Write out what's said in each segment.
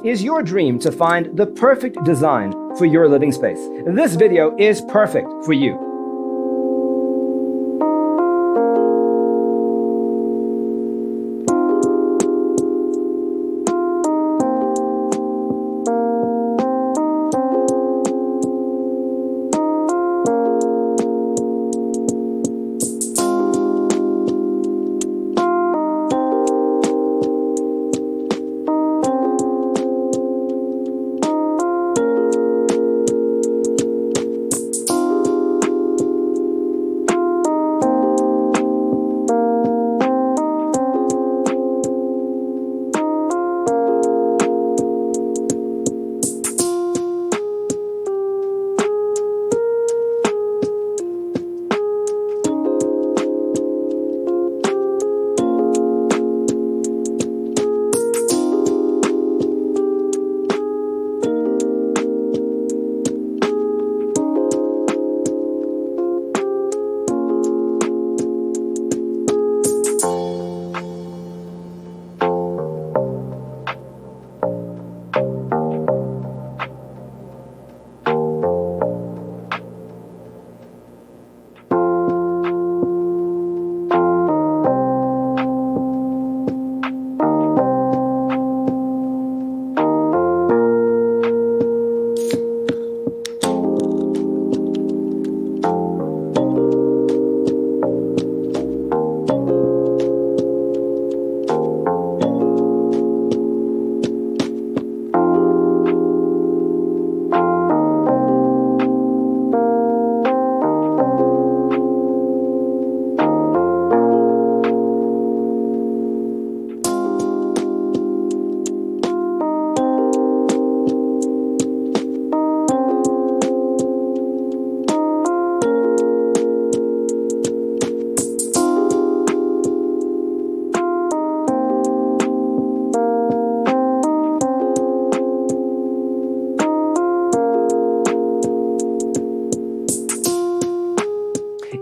Is your dream to find the perfect design for your living space? This video is perfect for you.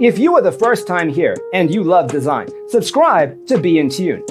If you are the first time here and you love design, subscribe to Be in Tune.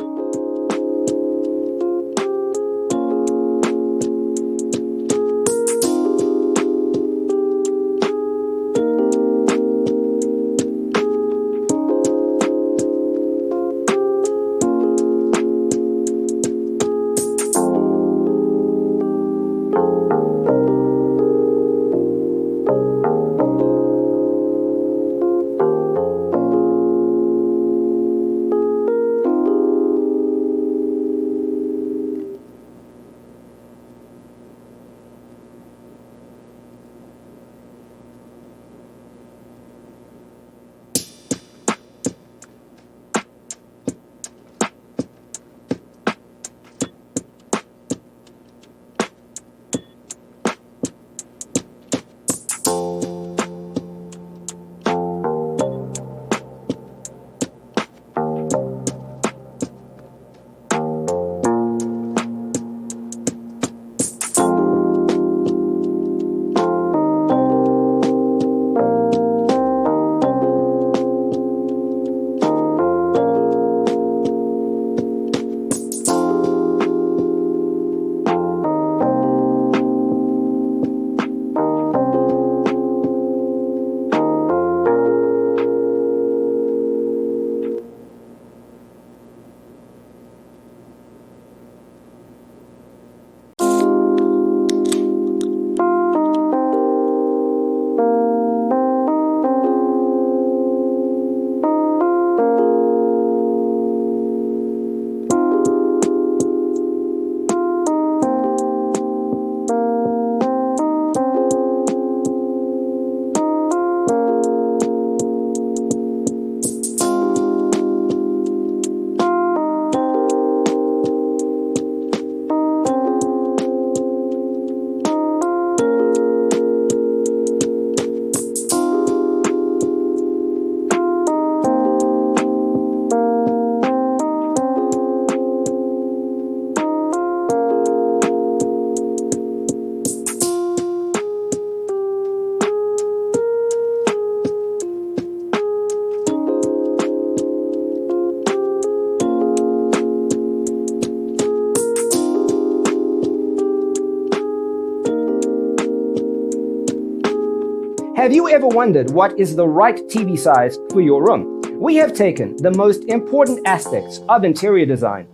Have you ever wondered what is the right TV size for your room? We have taken the most important aspects of interior design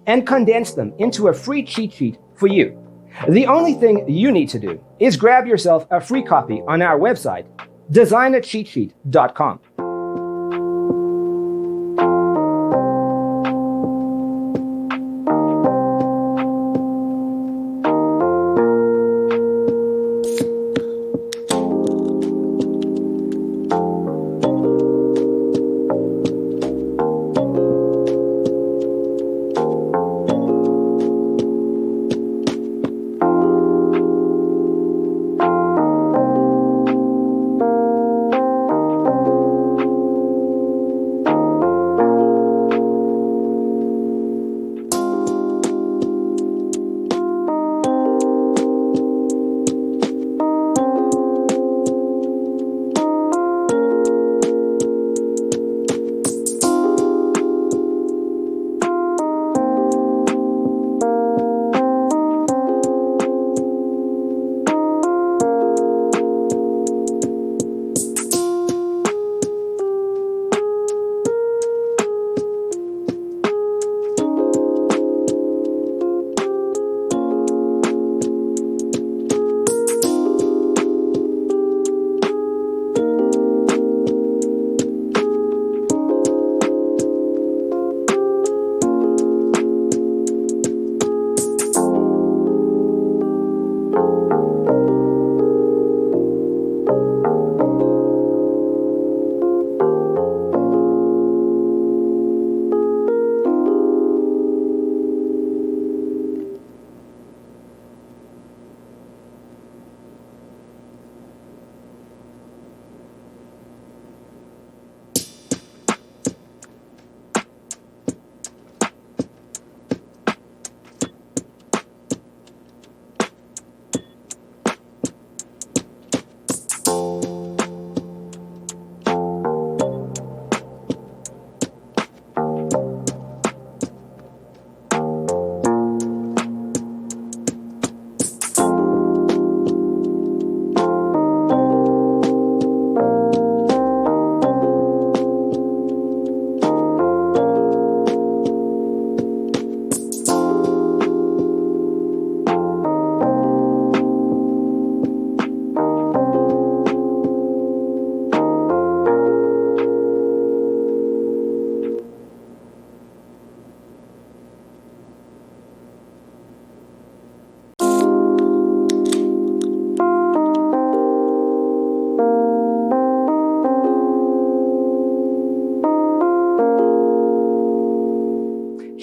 and condensed them into a free cheat sheet for you. The only thing you need to do is grab yourself a free copy on our website, designercheatsheet.com.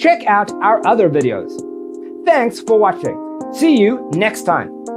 Check out our other videos. Thanks for watching. See you next time.